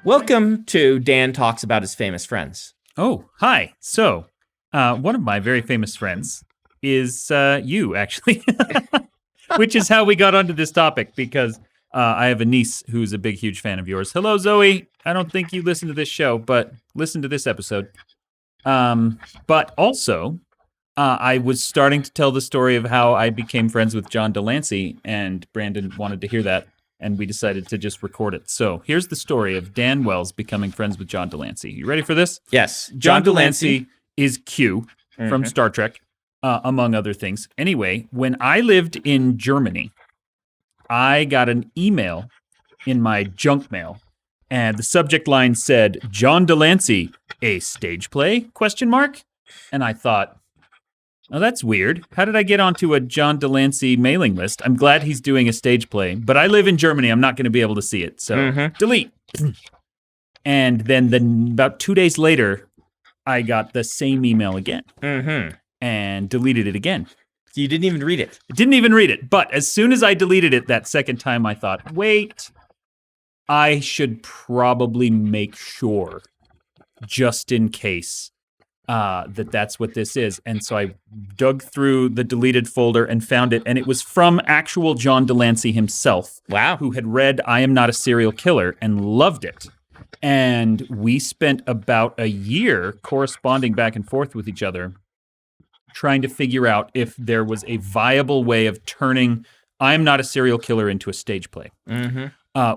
Welcome to Dan Talks About His Famous Friends. Oh, hi. So, one of my very famous friends is you, actually, which is how we got onto this topic, because I have a niece who's a big, huge fan of yours. Hello, Zoe. I don't think you listen to this show, but listen to this episode. But also, I was starting to tell the story of how I became friends with John de Lancie, and Brandon wanted to hear that. And we decided to just record it. So here's the story of Dan Wells becoming friends with John de Lancie. You ready for this? Yes. John de Lancie is Q from Star Trek, among other things. Anyway, when I lived in Germany, I got an email in my junk mail, and the subject line said, John de Lancie, a stage play? ? And I thought, oh, that's weird. How did I get onto a John de Lancie mailing list? I'm glad he's doing a stage play, but I live in Germany. I'm not going to be able to see it. So delete. And then about 2 days later, I got the same email again and deleted it again. You didn't even read it. I didn't even read it. But as soon as I deleted it that second time, I thought, wait, I should probably make sure, just in case, that's what this is. And so I dug through the deleted folder and found it, and it was from actual John de Lancie himself. Wow. Who had read I Am Not a Serial Killer and loved it. And we spent about a year corresponding back and forth with each other, trying to figure out if there was a viable way of turning I Am Not a Serial Killer into a stage play,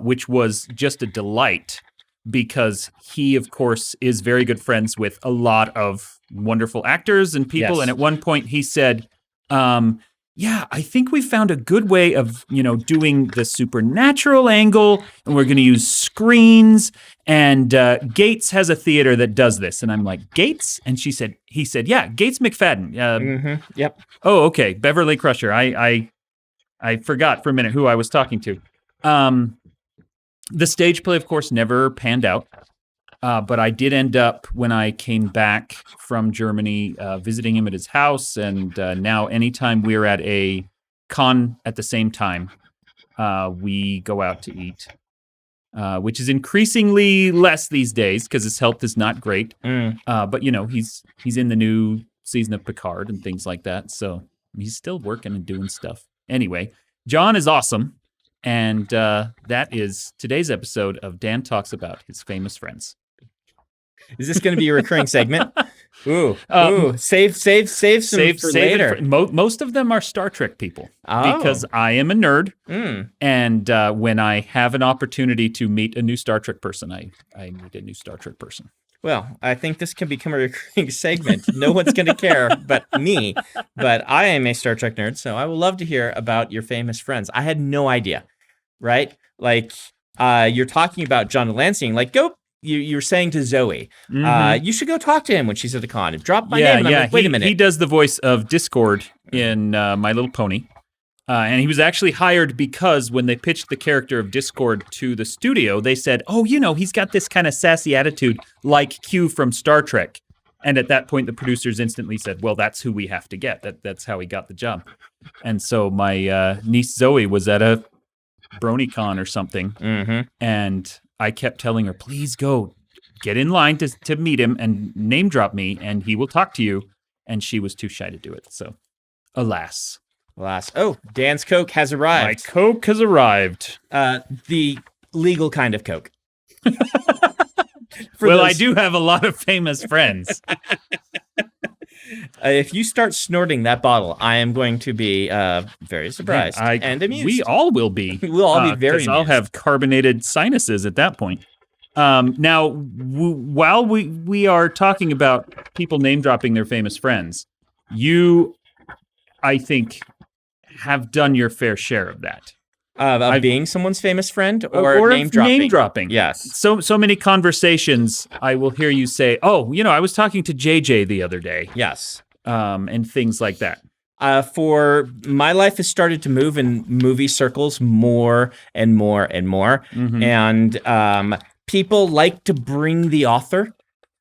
which was just a delight. Because he, of course, is very good friends with a lot of wonderful actors and people. Yes. And at one point he said, yeah, I think we found a good way of, doing the supernatural angle, and we're going to use screens, and Gates has a theater that does this. And I'm like, Gates? And he said, yeah, Gates McFadden. Yep. Oh, okay. Beverly Crusher. I forgot for a minute who I was talking to. The stage play, of course, never panned out, but I did end up, when I came back from Germany, visiting him at his house, and now anytime we're at a con at the same time, we go out to eat, which is increasingly less these days because his health is not great, but, he's in the new season of Picard and things like that, so he's still working and doing stuff. Anyway, John is awesome. And that is today's episode of Dan Talks About His Famous Friends. Is this going to be a recurring segment? Save some for later. Most of them are Star Trek people because I am a nerd. And when I have an opportunity to meet a new Star Trek person, I meet a new Star Trek person. Well, I think this can become a recurring segment. No one's going to care but me. But I am a Star Trek nerd, so I would love to hear about your famous friends. I had no idea, right? Like, you're talking about John de Lancie. Like, you're saying to Zoe, you should go talk to him when she's at the con. Drop my name. And I'm like, wait a minute. He does the voice of Discord in My Little Pony. And he was actually hired because when they pitched the character of Discord to the studio, they said, he's got this kind of sassy attitude like Q from Star Trek. And at that point, the producers instantly said, well, that's who we have to get. That's how he got the job. And so my niece Zoe was at a BronyCon or something. And I kept telling her, please go get in line to meet him and name drop me, and he will talk to you. And she was too shy to do it. So, alas. Oh, Dan's Coke has arrived. My Coke has arrived. The legal kind of Coke. I do have a lot of famous friends. If you start snorting that bottle, I am going to be very surprised and amused. We all will be. We'll all be very amused. I'll have carbonated sinuses at that point. Now, while we are talking about people name-dropping their famous friends, you, I think, have done your fair share of that. Of being someone's famous friend or name-dropping? Name-dropping. Yes. So many conversations, I will hear you say, I was talking to JJ the other day. Yes. And things like that. For my life has started to move in movie circles more and more and more. And people like to bring the author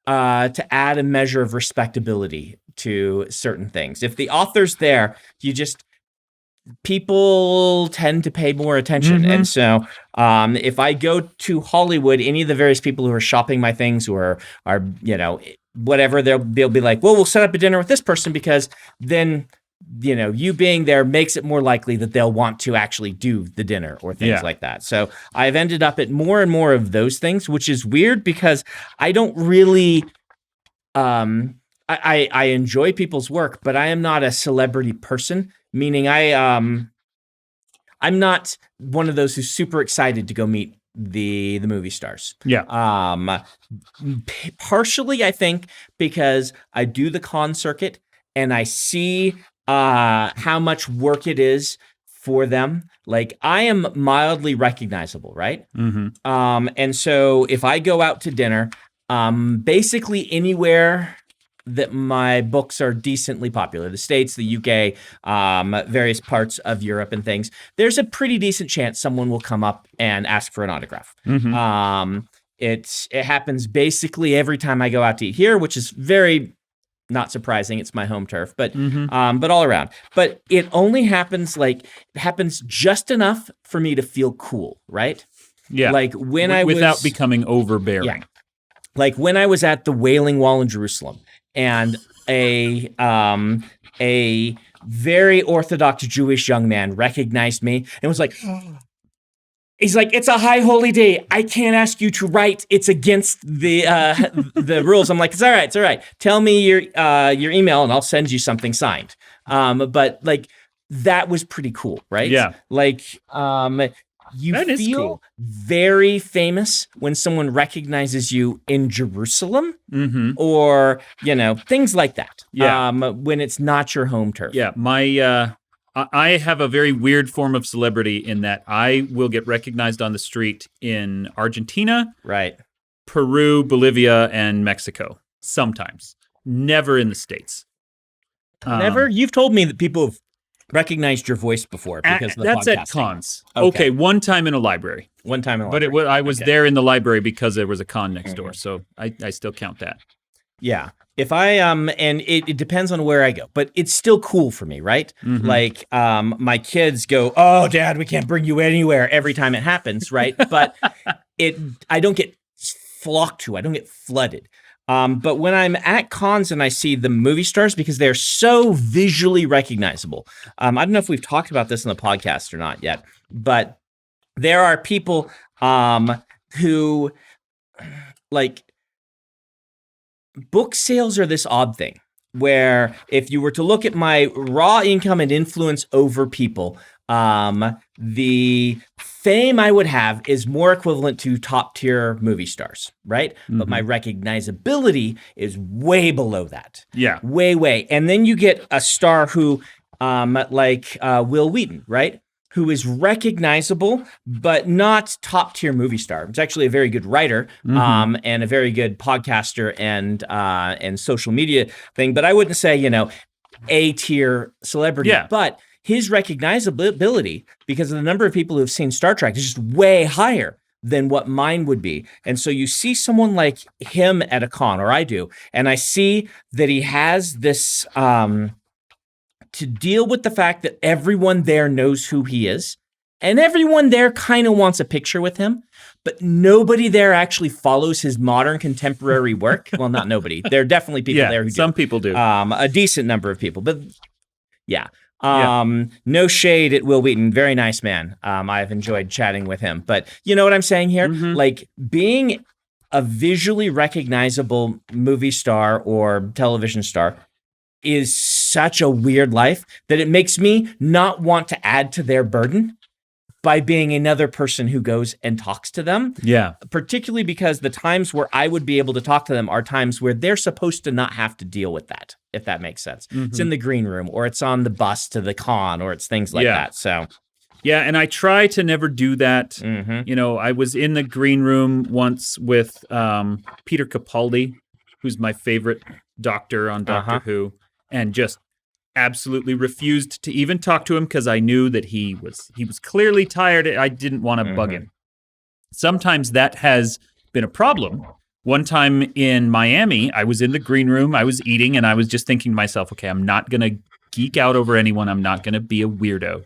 to add a measure of respectability to certain things. If the author's there, you just people tend to pay more attention. Mhm. And so if I go to Hollywood, any of the various people who are shopping my things who are whatever, they'll be like, well, we'll set up a dinner with this person because then, you being there makes it more likely that they'll want to actually do the dinner or things like that. So I've ended up at more and more of those things, which is weird because I don't really, I enjoy people's work, but I am not a celebrity person, meaning I'm not one of those who's super excited to go meet the movie stars. Yeah. Partially, I think, because I do the con circuit and I see how much work it is for them. Like, I am mildly recognizable, right? Mm-hmm. And so if I go out to dinner, basically anywhere that my books are decently popular, the States, the UK, various parts of Europe and things, there's a pretty decent chance someone will come up and ask for an autograph. Mm-hmm. It happens basically every time I go out to eat here, which is very not surprising. It's my home turf, but but all around. But it only happens just enough for me to feel cool, right? Yeah. Like when without becoming overbearing. Yeah. Like when I was at the Wailing Wall in Jerusalem, and a very Orthodox Jewish young man recognized me and was like, he's like, it's a high holy day. I can't ask you to write. It's against the rules. I'm like, it's all right. It's all right. Tell me your email and I'll send you something signed. But like, that was pretty cool, right? Yeah. Like, you feel very famous when someone recognizes you in Jerusalem, or things like that. Yeah. When it's not your home turf. Yeah. I have a very weird form of celebrity in that I will get recognized on the street in Argentina, right, Peru, Bolivia, and Mexico. Sometimes, never in the States. Never. You've told me that people have recognized your voice before because of the that's podcasting. at cons. Okay, one time in a library. But I was there in the library because there was a con next door, so I still count that. Yeah. If I and it depends on where I go, but it's still cool for me, right? Like my kids go, "Oh, Dad, we can't bring you anywhere" every time it happens, right? But I don't get flocked to, I don't get flooded. But when I'm at cons and I see the movie stars, because they're so visually recognizable, I don't know if we've talked about this in the podcast or not yet, but there are people who, like, book sales are this odd thing where if you were to look at my raw income and influence over people, the fame I would have is more equivalent to top tier movie stars, right? But my recognizability is way below that. Yeah. Way. And then you get a star who, like Will Wheaton, right? Who is recognizable, but not top tier movie star. It's actually a very good writer, and a very good podcaster and social media thing. But I wouldn't say, A tier celebrity, but his recognizability, because of the number of people who have seen Star Trek, is just way higher than what mine would be. And so you see someone like him at a con, or I do, and I see that he has this, to deal with the fact that everyone there knows who he is, and everyone there kind of wants a picture with him, but nobody there actually follows his modern contemporary work. Well, not nobody. There are definitely people there who do. Some people do. A decent number of people, but yeah. No shade at Will Wheaton. Very nice man. I've enjoyed chatting with him. But you know what I'm saying here? Like, being a visually recognizable movie star or television star is such a weird life that it makes me not want to add to their burden by being another person who goes and talks to them. Yeah. Particularly because the times where I would be able to talk to them are times where they're supposed to not have to deal with that, if that makes sense. It's in the green room, or it's on the bus to the con, or it's things like that. So, yeah, and I try to never do that. I was in the green room once with Peter Capaldi, who's my favorite doctor on Doctor Who, and just absolutely refused to even talk to him because I knew that he was clearly tired. I didn't want to bug him. Sometimes that has been a problem. One time in Miami, I was in the green room, I was eating, and I was just thinking to myself, okay, I'm not going to geek out over anyone. I'm not going to be a weirdo.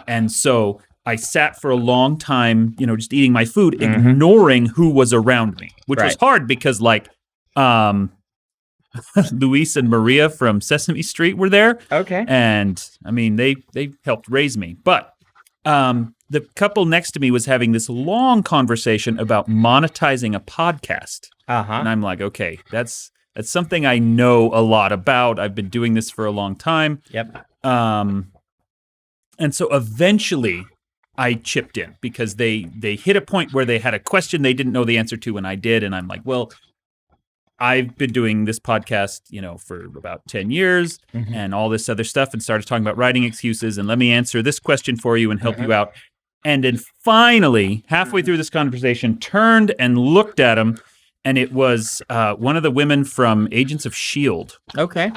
And so I sat for a long time, just eating my food, ignoring who was around me, which was hard because, like, Luis and Maria from Sesame Street were there. Okay. And, I mean, they helped raise me. But the couple next to me was having this long conversation about monetizing a podcast. And I'm like, okay, that's something I know a lot about. I've been doing this for a long time. Yep. And so eventually I chipped in because they hit a point where they had a question they didn't know the answer to, and I did. And I'm like, well, I've been doing this podcast, for about 10 years and all this other stuff, and started talking about writing excuses, and let me answer this question for you and help you out. And then finally, halfway through this conversation, turned and looked at him, and it was one of the women from Agents of S.H.I.E.L.D. Okay.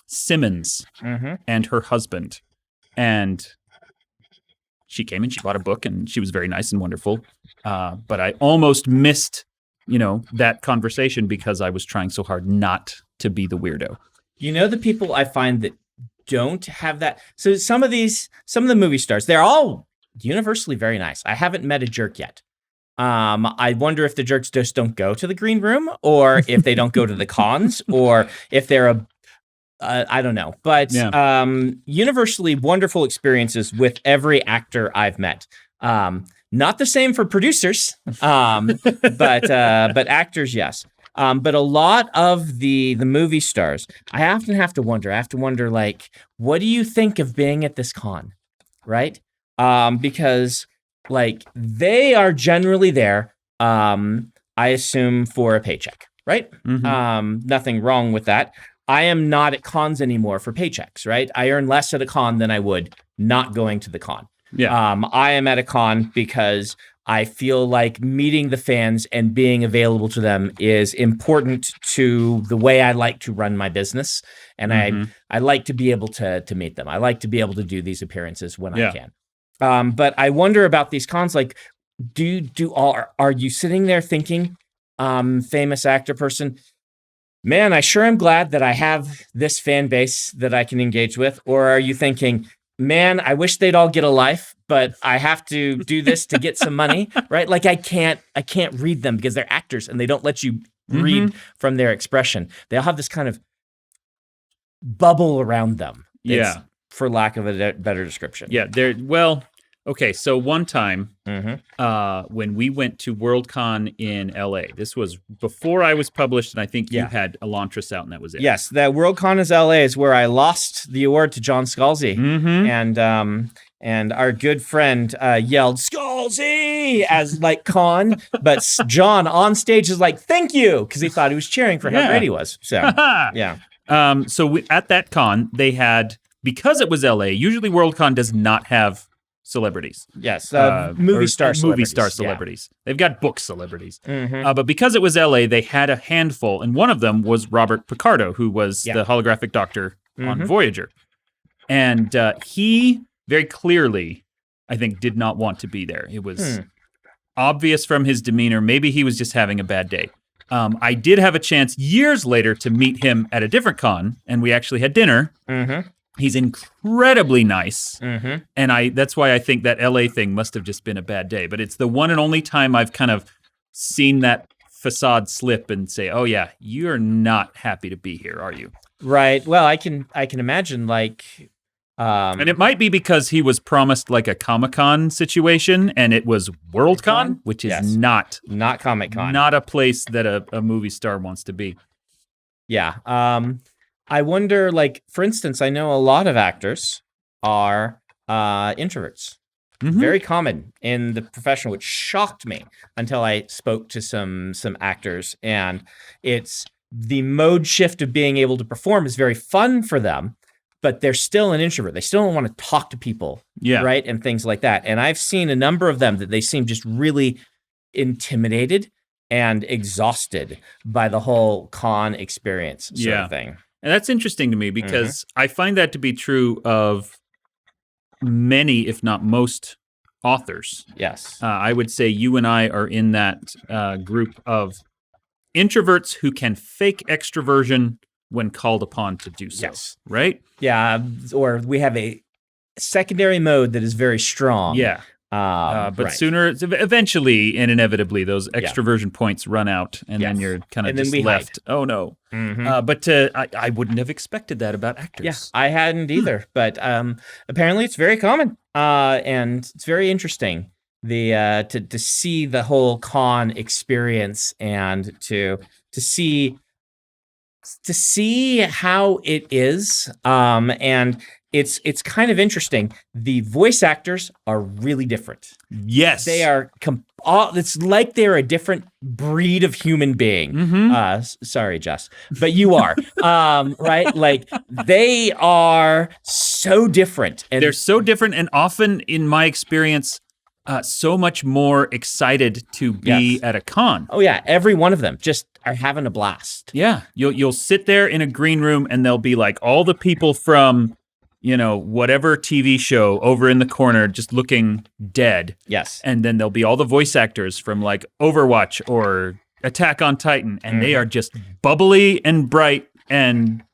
Simmons and her husband. And she came and she bought a book, and she was very nice and wonderful. But I almost missed, that conversation because I was trying so hard not to be the weirdo. The people I find that don't have that. So some of the movie stars, they're all universally very nice. I haven't met a jerk yet. I wonder if the jerks just don't go to the green room, or if they don't go to the cons, or if they're I don't know. But universally wonderful experiences with every actor I've met. Not the same for producers, but actors, yes. But a lot of the movie stars, I often have to wonder, like, what do you think of being at this con, right? Because, like, they are generally there, I assume, for a paycheck, right? Nothing wrong with that. I am not at cons anymore for paychecks, right? I earn less at a con than I would not going to the con. Yeah. I am at a con because I feel like meeting the fans and being available to them is important to the way I like to run my business. And I like to be able to meet them. I like to be able to do these appearances when I can. But I wonder about these cons, like, are you sitting there thinking, famous actor person, man, I sure am glad that I have this fan base that I can engage with? Or are you thinking, man, I wish they'd all get a life, but I have to do this to get some money, right? Like, I can't read them because they're actors and they don't let you read from their expression. They all have this kind of bubble around them. Yeah. For lack of a better description. Yeah. Okay, so one time when we went to Worldcon in LA, this was before I was published, and I think you had Elantris out, and that was it. Yes, that Worldcon is LA is where I lost the award to John Scalzi, and our good friend yelled "Scalzi" as like con, but John on stage is like "Thank you" because he thought he was cheering for how great he was. So So at that con they had, because it was LA. Usually Worldcon does not have celebrities. Yes, movie star celebrities. Yeah. They've got book celebrities. But because it was LA, they had a handful, and one of them was Robert Picardo, who was the holographic doctor on Voyager. And he very clearly, I think, did not want to be there. It was obvious from his demeanor. Maybe he was just having a bad day. I did have a chance years later to meet him at a different con, and we actually had dinner. He's incredibly nice, and that's why I think that LA thing must have just been a bad day. But it's the one and only time I've kind of seen that facade slip and say, "Oh yeah, you're not happy to be here, are you?" Right. Well, I can imagine, like, and it might be because he was promised like a Comic-Con situation, and it was Worldcon, which is not Comic-Con, not a place that a movie star wants to be. Yeah. I wonder, like, for instance, I know a lot of actors are introverts. Very common in the profession, which shocked me until I spoke to some actors. And it's the mode shift of being able to perform is very fun for them, but they're still an introvert. They still don't want to talk to people, right? And things like that. And I've seen a number of them that they seem just really intimidated and exhausted by the whole con experience sort of thing. And that's interesting to me because I find that to be true of many, if not most, authors. Yes. I would say you and I are in that group of introverts who can fake extroversion when called upon to do so. Yes. Right? Yeah. Or we have a secondary mode that is very strong. Yeah. But right. eventually and inevitably, those extroversion points run out, and then you're kind of just left. Hide. Oh no! But I wouldn't have expected that about actors. Yeah, I hadn't either. But apparently, it's very common, and it's very interesting. To see the whole con experience and to see how it is, and it's kind of interesting. The voice actors are really different. Yes, they are. It's like they're a different breed of human being. Sorry, Jess, but you are right. Like they are so different, and they're so different, and often, in my experience, so much more excited to be at a con. Oh yeah, every one of them just are having a blast. Yeah, you'll sit there in a green room, and there'll be like all the people from, whatever TV show over in the corner just looking dead. Yes. And then there'll be all the voice actors from like Overwatch or Attack on Titan, and they are just bubbly and bright and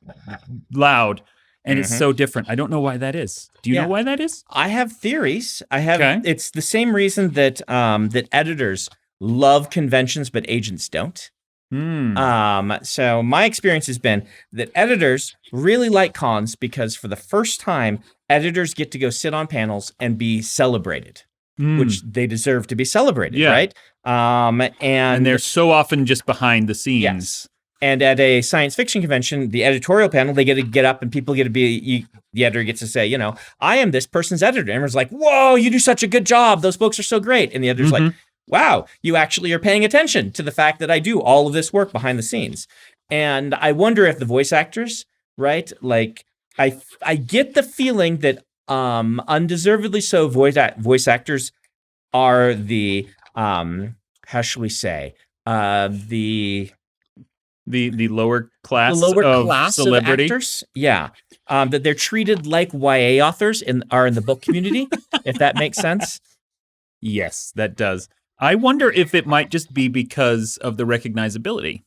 loud. And it's so different. I don't know why that is. Do you know why that is? I have theories. It's the same reason that that editors love conventions, but agents don't. So my experience has been that editors really like cons because for the first time, editors get to go sit on panels and be celebrated, which they deserve to be celebrated, right? And they're so often just behind the scenes. Yes. And at a science fiction convention, the editorial panel, they get to get up and people get to be, the editor gets to say, I am this person's editor. And everyone's like, whoa, you do such a good job. Those books are so great. And the editor's like, wow, you actually are paying attention to the fact that I do all of this work behind the scenes. And I wonder if the voice actors, right? Like, I get the feeling that undeservedly so voice actors are the, how shall we say, the lower class of celebrity. Of actors, that they're treated like YA authors are in the book community, if that makes sense. Yes, that does. I wonder if it might just be because of the recognizability.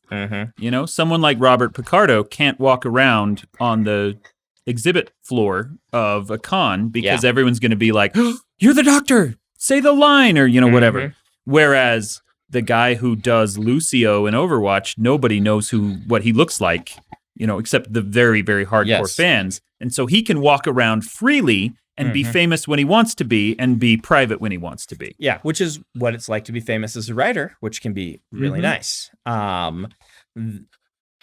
Someone like Robert Picardo can't walk around on the exhibit floor of a con because everyone's going to be like, oh, "You're the doctor. Say the line," or whatever. Whereas the guy who does Lucio in Overwatch, nobody knows what he looks like, except the very, very hardcore fans. And so he can walk around freely and be famous when he wants to be and be private when he wants to be. Yeah, which is what it's like to be famous as a writer, which can be really nice.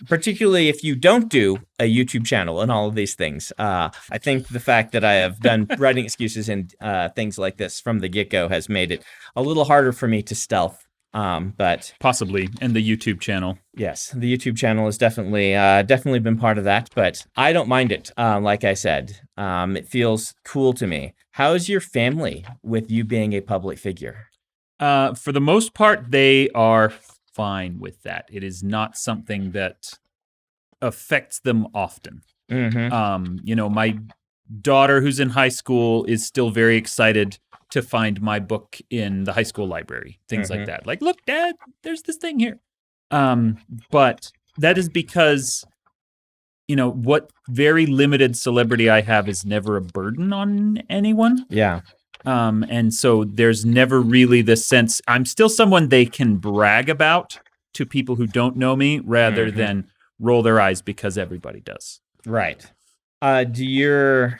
Particularly if you don't do a YouTube channel and all of these things. I think the fact that I have done writing excuses and things like this from the get-go has made it a little harder for me to stealth. But possibly, and the YouTube channel. Yes, the YouTube channel has definitely been part of that, but I don't mind it. Like I said, it feels cool to me. How is your family with you being a public figure? For the most part, they are fine with that. It is not something that affects them often. My daughter, who's in high school, is still very excited to find my book in the high school library, things like that. Like, look, Dad, there's this thing here. But that is because, what very limited celebrity I have is never a burden on anyone. Yeah. And so there's never really this sense, I'm still someone they can brag about to people who don't know me rather than roll their eyes because everybody does. Right. Do your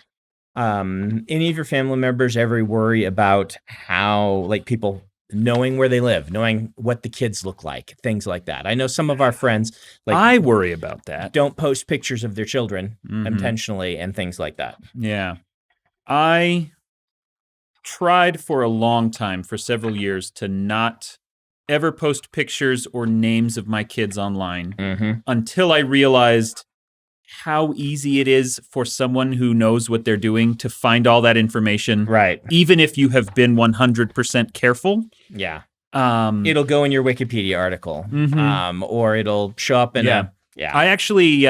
any of your family members ever worry about how, like, people knowing where they live, knowing what the kids look like, things like that? I know some of our friends, I worry about that. Don't post pictures of their children intentionally and things like that. Yeah. I tried for a long time, for several years, to not ever post pictures or names of my kids online until I realized how easy it is for someone who knows what they're doing to find all that information. Right. Even if you have been 100% careful. Yeah. It'll go in your Wikipedia article, or it'll show up in I actually,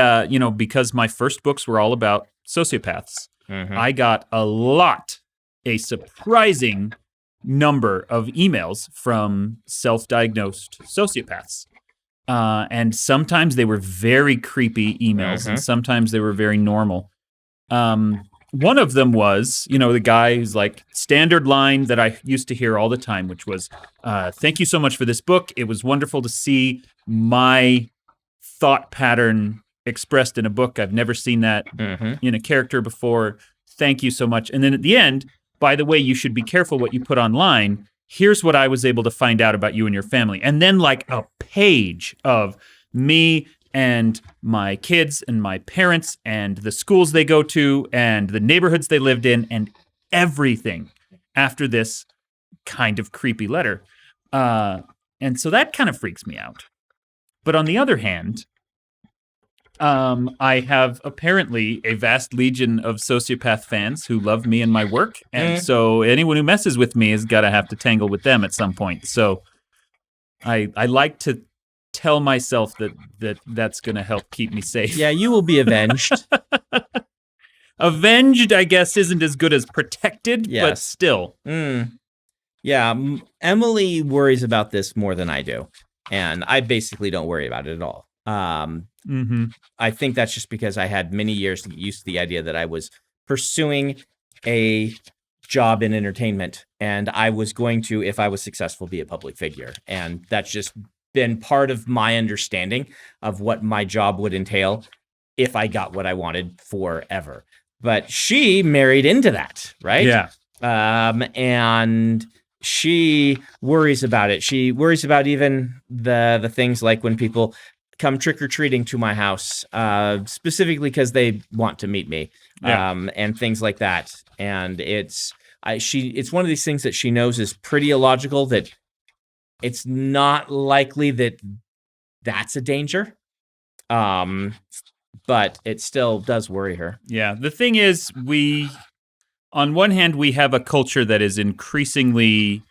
because my first books were all about sociopaths, I got a surprising number of emails from self-diagnosed sociopaths. And sometimes they were very creepy emails, and sometimes they were very normal. one of them was, the guy who's like standard line that I used to hear all the time, which was, thank you so much for this book. It was wonderful to see my thought pattern expressed in a book. I've never seen that in a character before. Thank you so much. And then at the end, by the way, you should be careful what you put online. Here's what I was able to find out about you and your family. And then like a page of me and my kids and my parents and the schools they go to and the neighborhoods they lived in and everything after this kind of creepy letter. And so that kind of freaks me out. But on the other hand, I have apparently a vast legion of sociopath fans who love me and my work. And so anyone who messes with me has got to have to tangle with them at some point. So I like to tell myself that's going to help keep me safe. Yeah, you will be avenged. Avenged, I guess, isn't as good as protected, Yes. but still. Yeah, Emily worries about this more than I do. And I basically don't worry about it at all. I think that's just because I had many years to get used to the idea that I was pursuing a job in entertainment and I was going to, if I was successful, be a public figure. And that's just been part of my understanding of what my job would entail if I got what I wanted forever. But she married into that, right? Yeah. And she worries about it. She worries about even the things like when people come trick-or-treating to my house, specifically because they want to meet me, and things like that. And it's one of these things that she knows is pretty illogical, that it's not likely that that's a danger. But it still does worry her. Yeah. The thing is, on one hand, we have a culture that is increasingly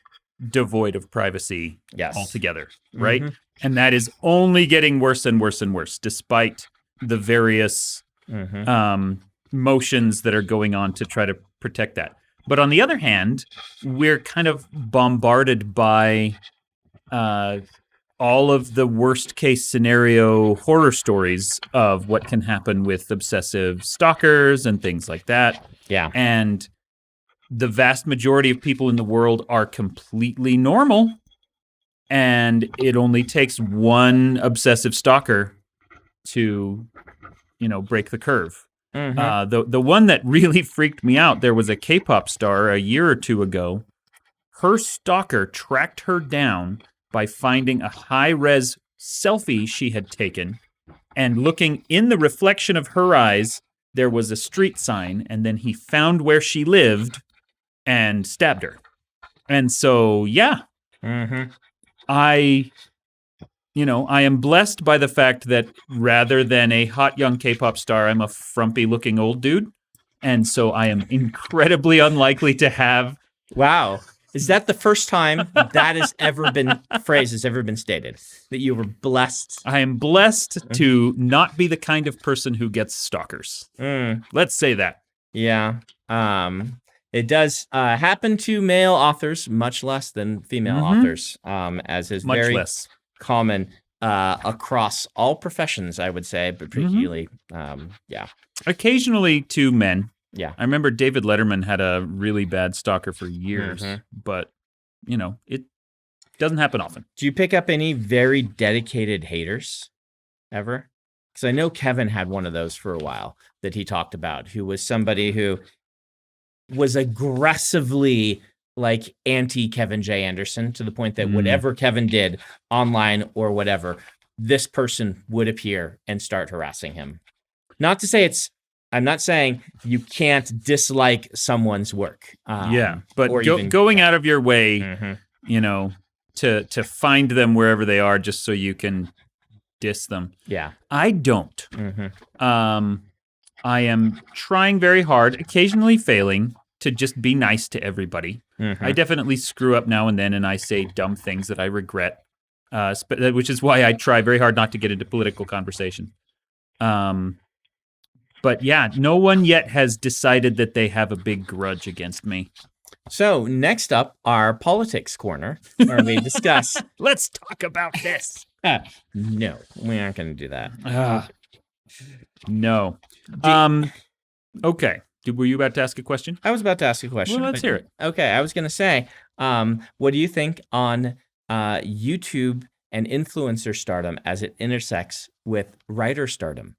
devoid of privacy altogether, right? And that is only getting worse and worse and worse, despite the various motions that are going on to try to protect that. But on the other hand, we're kind of bombarded by all of the worst case scenario horror stories of what can happen with obsessive stalkers and things like that. Yeah. And the vast majority of people in the world are completely normal. And it only takes one obsessive stalker to, break the curve. The one that really freaked me out, there was a K-pop star a year or two ago. Her stalker tracked her down by finding a high-res selfie she had taken, and looking in the reflection of her eyes, there was a street sign, and then he found where she lived and stabbed her. And so, yeah. I am blessed by the fact that rather than a hot young K-pop star, I'm a frumpy looking old dude. And so I am incredibly unlikely to have. Wow. Is that the first time that has ever been stated? That you were blessed? I am blessed to not be the kind of person who gets stalkers. Let's say that. Yeah. It does happen to male authors much less than female authors, as is much very less common across all professions, I would say, but particularly, occasionally to men. Yeah. I remember David Letterman had a really bad stalker for years, but, it doesn't happen often. Do you pick up any very dedicated haters ever? Because I know Kevin had one of those for a while that he talked about, who was somebody who was aggressively like anti-Kevin J. Anderson, to the point that whatever Kevin did online or whatever, this person would appear and start harassing him. Not to say I'm not saying you can't dislike someone's work. But going out of your way, to find them wherever they are just so you can diss them. Yeah. I don't. I am trying very hard, occasionally failing, to just be nice to everybody. I definitely screw up now and then, and I say dumb things that I regret, which is why I try very hard not to get into political conversation. But yeah, no one yet has decided that they have a big grudge against me. So next up, our politics corner, where we discuss. Let's talk about this. No, we aren't going to do that. No. Okay. Were you about to ask a question? I was about to ask a question. Well, let's hear it. Okay, I was going to say, what do you think on YouTube and influencer stardom as it intersects with writer stardom?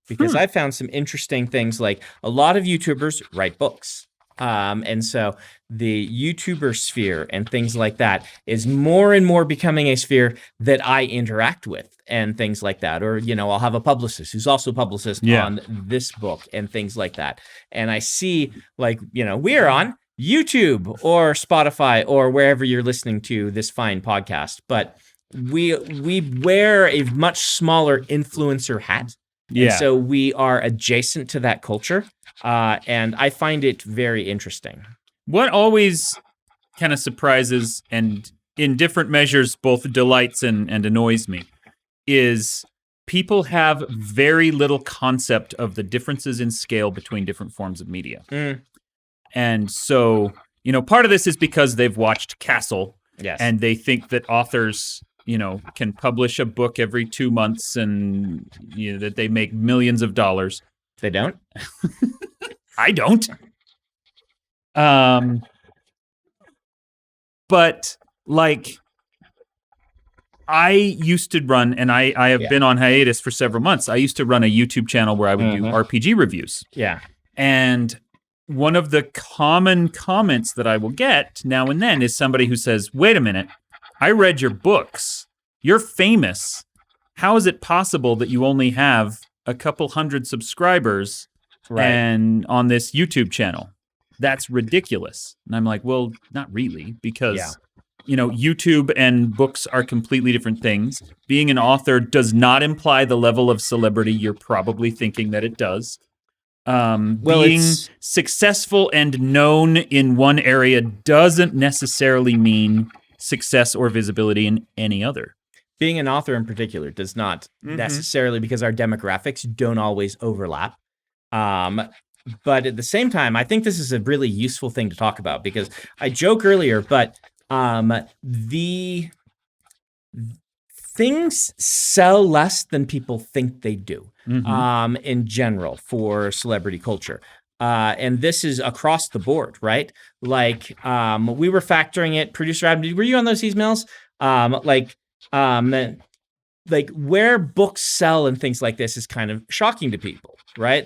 Because I found some interesting things, like a lot of YouTubers write books. And so the YouTuber sphere and things like that is more and more becoming a sphere that I interact with and things like that. Or, I'll have a publicist who's also a publicist on this book and things like that. And I see, we are on YouTube or Spotify or wherever you're listening to this fine podcast, but we wear a much smaller influencer hat. Yeah. And so we are adjacent to that culture. And I find it very interesting. What always kind of surprises and in different measures both delights and annoys me is people have very little concept of the differences in scale between different forms of media. And so, part of this is because they've watched Castle. Yes. And they think that authors, can publish a book every 2 months and that they make millions of dollars. They don't? I don't. But I used to run, and I have been on hiatus for several months. I used to run a YouTube channel where I would do RPG reviews. Yeah. And one of the common comments that I will get now and then is somebody who says, wait a minute, I read your books. You're famous. How is it possible that you only have a couple hundred subscribers and on this YouTube channel? That's ridiculous. And I'm like, well, not really, because YouTube and books are completely different things. Being an author does not imply the level of celebrity you're probably thinking that it does. Being successful and known in one area doesn't necessarily mean success or visibility in any other. Being an author in particular does not necessarily, because our demographics don't always overlap. But at the same time, I think this is a really useful thing to talk about, because I joke earlier, but the things sell less than people think they do in general for celebrity culture. And this is across the board, right? We were factoring it. Producer Adam, were you on those emails? Where books sell and things like this is kind of shocking to people, right?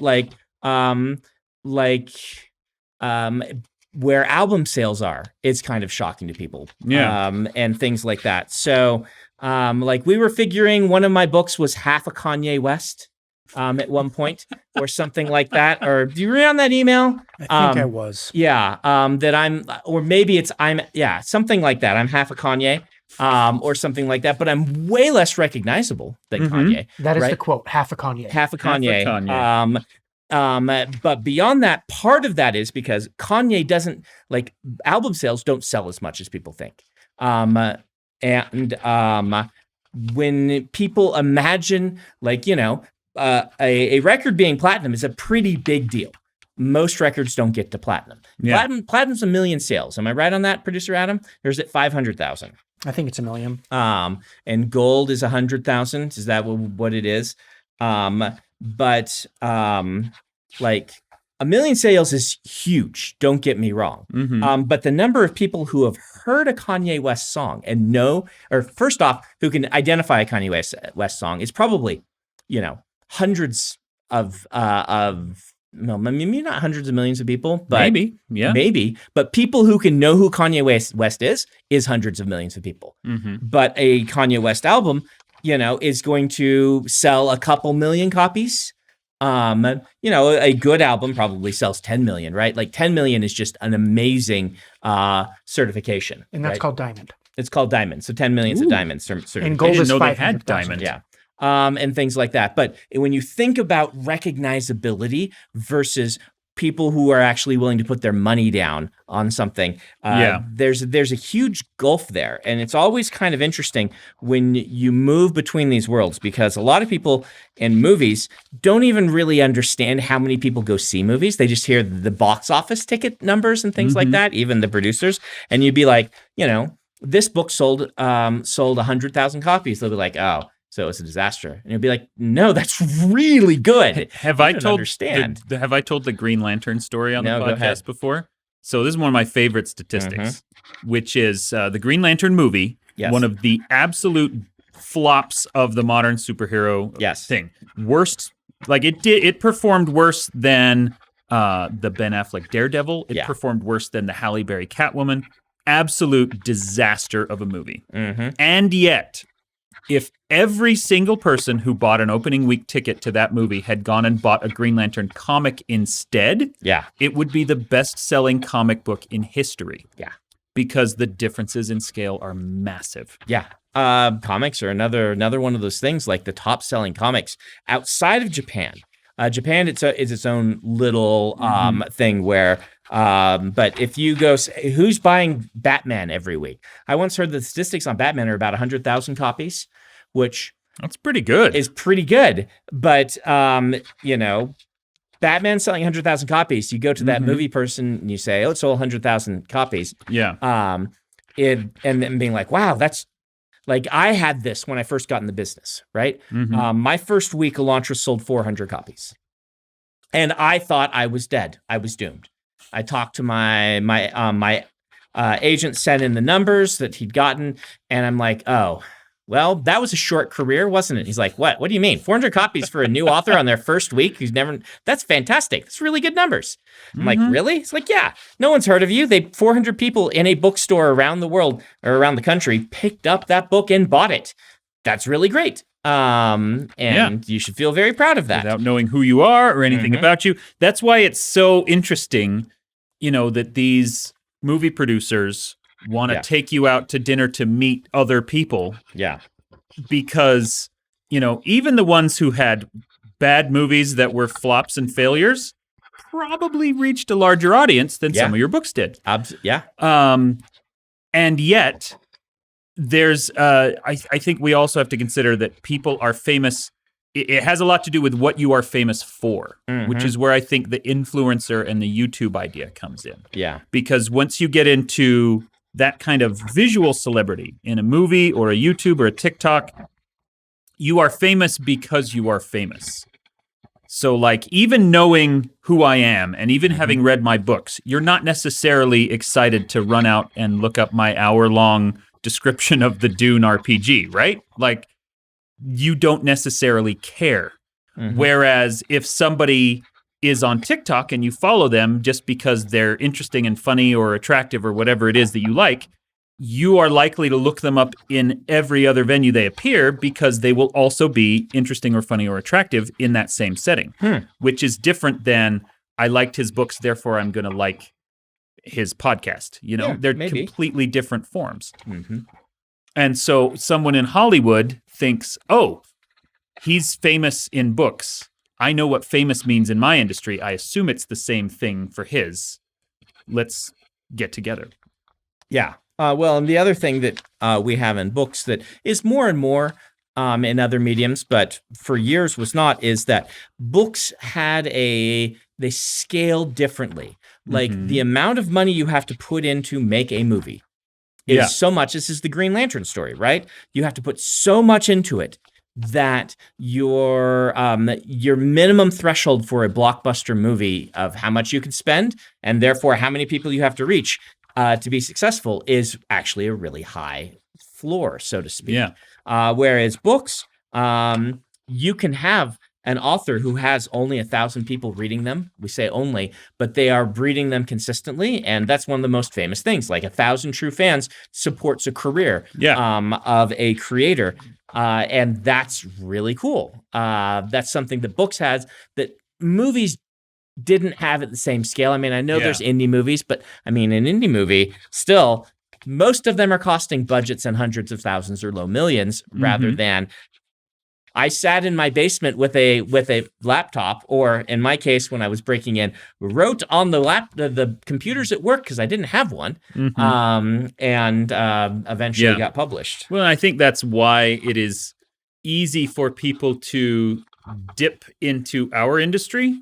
Where album sales are, it's kind of shocking to people. And things like that. So, we were figuring one of my books was half a Kanye West. At one point, or something like that. Or do you read on that email? I think I was. Yeah. That I'm, or maybe something like that. I'm half a Kanye, or something like that. But I'm way less recognizable than Kanye. That is the quote. Half a Kanye. Half a Kanye. But beyond that, part of that is because Kanye doesn't, album sales don't sell as much as people think. When people imagine, a record being platinum is a pretty big deal. Most records don't get to platinum. Yeah. Platinum's 1 million sales. Am I right on that, Producer Adam? Or is it 500,000? I think it's 1 million. And gold is 100,000. Is that what it is? But 1 million sales is huge. Don't get me wrong. But the number of people who have heard a Kanye West song and know, or first off, who can identify a Kanye West song is probably, hundreds of maybe not hundreds of millions of people, but maybe, but people who can know who Kanye West is hundreds of millions of people. But a Kanye West album, is going to sell a couple million copies. A good album probably sells 10 million, right? 10 million is just an amazing certification. And that's called diamond. It's called diamond. So 10 million is a diamond certification. And gold is 500,000. They had diamond. Yeah. And things like that. But when you think about recognizability versus people who are actually willing to put their money down on something, there's a huge gulf there. And it's always kind of interesting when you move between these worlds, because a lot of people in movies don't even really understand how many people go see movies. They just hear the box office ticket numbers and things like that, even the producers. And you'd be like, this book sold 100,000 copies. They'll be like, oh, so it was a disaster. And you'll be like, no, that's really good. Have You I don't told understand? have I told the Green Lantern story on No, the go ahead. podcast before? So this is one of my favorite statistics, which is the Green Lantern movie, Yes. one of the absolute flops of the modern superhero Yes. thing. Worst, like it performed worse than the Ben Affleck Daredevil. It Yeah. performed worse than the Halle Berry Catwoman. Absolute disaster of a movie. Mm-hmm. And yet, if every single person who bought an opening week ticket to that movie had gone and bought a Green Lantern comic instead, Yeah. it would be the best-selling comic book in history. Yeah. Because the differences in scale are massive. Yeah. Comics are another one of those things, like the top selling comics outside of Japan. Japan is its own little thing where, but if you go, who's buying Batman every week? I once heard the statistics on Batman are about 100,000 copies, which That's pretty good. is pretty good. But, Batman selling 100,000 copies. You go to that movie person and you say, oh, it sold 100,000 copies. Yeah. And then being like, wow, that's like, I had this when I first got in the business, right? My first week, Elantra sold 400 copies. And I thought I was dead. I was doomed. I talked to my agent, sent in the numbers that he'd gotten. And I'm like, oh, well, that was a short career, wasn't it? He's like, what? What do you mean? 400 copies for a new author on their first week who's never, that's fantastic. That's really good numbers. I'm like, really? It's like, yeah, no one's heard of you. 400 people in a bookstore around the world or around the country picked up that book and bought it. That's really great. And you should feel very proud of that. Without knowing who you are or anything about you. That's why it's so interesting, that these movie producers want to take you out to dinner to meet other people. Yeah. Because, even the ones who had bad movies that were flops and failures probably reached a larger audience than some of your books did. Yeah. And yet, there's, I think we also have to consider that people are famous. It has a lot to do with what you are famous for, which is where I think the influencer and the YouTube idea comes in. Yeah. Because once you get into that kind of visual celebrity in a movie or a YouTube or a TikTok, you are famous because you are famous. So like even knowing who I am and even having read my books, you're not necessarily excited to run out and look up my hour-long description of the Dune RPG, right? Like you don't necessarily care. Whereas if somebody is on TikTok and you follow them just because they're interesting and funny or attractive or whatever it is that you like, you are likely to look them up in every other venue they appear because they will also be interesting or funny or attractive in that same setting, which is different than I liked his books, therefore I'm going to like his podcast. They're completely different forms. And so someone in Hollywood thinks, oh, he's famous in books. I know what famous means in my industry. I assume it's the same thing for his. Let's get together. Yeah. Well, and the other thing that we have in books that is more and more in other mediums, but for years was not, is that books they scale differently. Like the amount of money you have to put in to make a movie is so much. This is the Green Lantern story, right? You have to put so much into it that your minimum threshold for a blockbuster movie of how much you can spend and therefore how many people you have to reach to be successful is actually a really high floor, so to speak. Whereas books, you can have an author who has only 1,000 people reading them. We say only, but they are reading them consistently. And that's one of the most famous things. Like 1,000 true fans supports a career of a creator. And that's really cool. That's something that books has that movies didn't have at the same scale. I mean, I know there's indie movies, but I mean, an indie movie still, most of them are costing budgets in hundreds of thousands or low millions rather than I sat in my basement with a laptop, or in my case, when I was breaking in, wrote on the computers at work because I didn't have one, and eventually got published. Well, I think that's why it is easy for people to dip into our industry.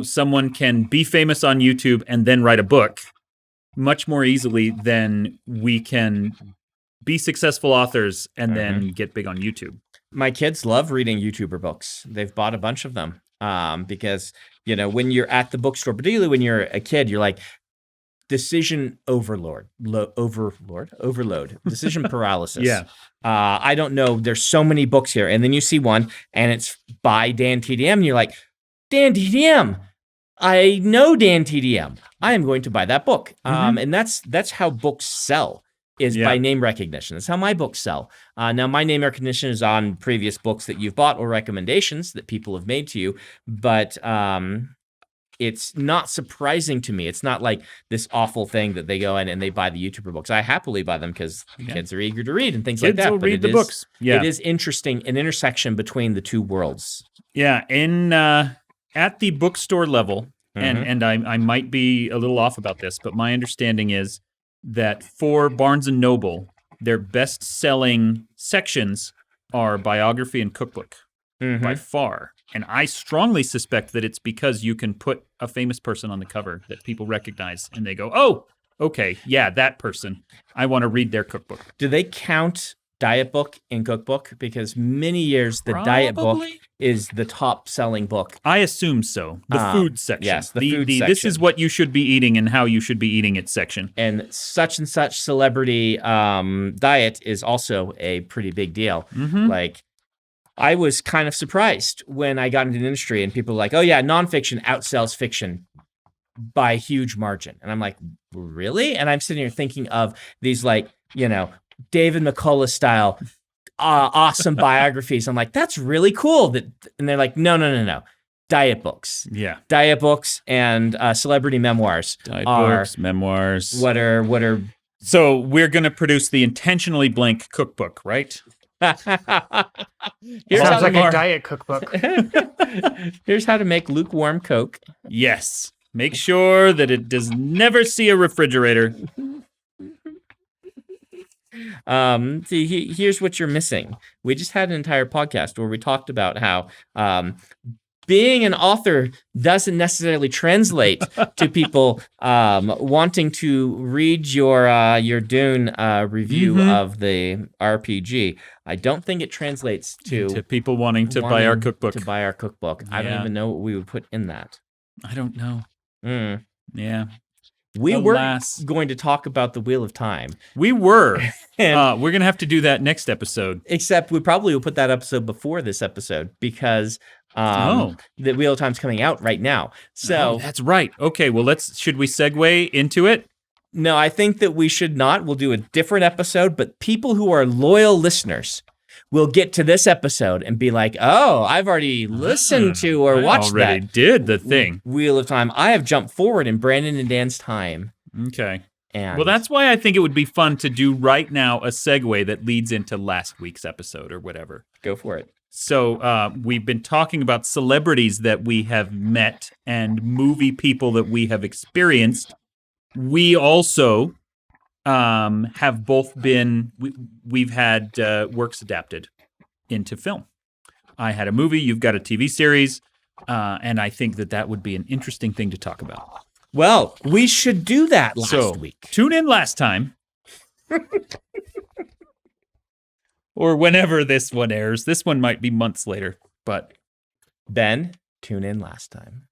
Someone can be famous on YouTube and then write a book much more easily than we can be successful authors and then get big on YouTube. My kids love reading YouTuber books. They've bought a bunch of them because, when you're at the bookstore, particularly when you're a kid, you're like, decision overload, decision paralysis. Yeah. I don't know. There's so many books here. And then you see one and it's by Dan TDM. And you're like, Dan TDM. I know Dan TDM. I am going to buy that book. And that's how books sell, is by name recognition. That's how my books sell. Now, my name recognition is on previous books that you've bought or recommendations that people have made to you. But it's not surprising to me. It's not like this awful thing that they go in and they buy the YouTuber books. I happily buy them because kids are eager to read and things like that. Kids will read the books. Yeah. It is interesting, an intersection between the two worlds. Yeah, at the bookstore level, and I might be a little off about this, but my understanding is that for Barnes & Noble, their best-selling sections are biography and cookbook by far. And I strongly suspect that it's because you can put a famous person on the cover that people recognize, and they go, oh, okay, yeah, that person. I want to read their cookbook. Do they count diet book and cookbook? Because many years the diet book is the top-selling book. I assume so. The food section. Yes, the food section. This is what you should be eating and how you should be eating it section. And such celebrity diet is also a pretty big deal. Like, I was kind of surprised when I got into the industry and people were like, oh yeah, nonfiction outsells fiction by a huge margin. And I'm like, really? And I'm sitting here thinking of these David McCullough style awesome biographies. I'm like, that's really cool. And they're like, no. Diet books. Yeah. Diet books and celebrity memoirs. Diet books, memoirs. What are... So we're going to produce the intentionally blank cookbook, right? Sounds like a diet cookbook. Here's how to make lukewarm Coke. Yes. Make sure that it does never see a refrigerator. Here's what you're missing. We just had an entire podcast where we talked about how being an author doesn't necessarily translate to people wanting to read your Dune review of the RPG. I don't think it translates to people wanting to buy our cookbook. I don't even know what we would put in that. I don't know. Yeah. We were going to talk about the Wheel of Time. We were. And we're going to have to do that next episode. Except we probably will put that episode before this episode because the Wheel of Time's coming out right now. So that's right. Okay, well, should we segue into it? No, I think that we should not. We'll do a different episode, but people who are loyal listeners will get to this episode and be like, oh, I've already listened to or watched that. I already did the thing. Wheel of Time. I have jumped forward in Brandon and Dan's time. Okay. And well, that's why I think it would be fun to do right now a segue that leads into last week's episode or whatever. Go for it. So we've been talking about celebrities that we have met and movie people that we have experienced. We also have both been, we've had works adapted into film. I had a movie, you've got a TV series, and I think that would be an interesting thing to talk about. Well, we should do that last week. Tune in last time. Or whenever this one airs. This one might be months later, but... Ben, tune in last time.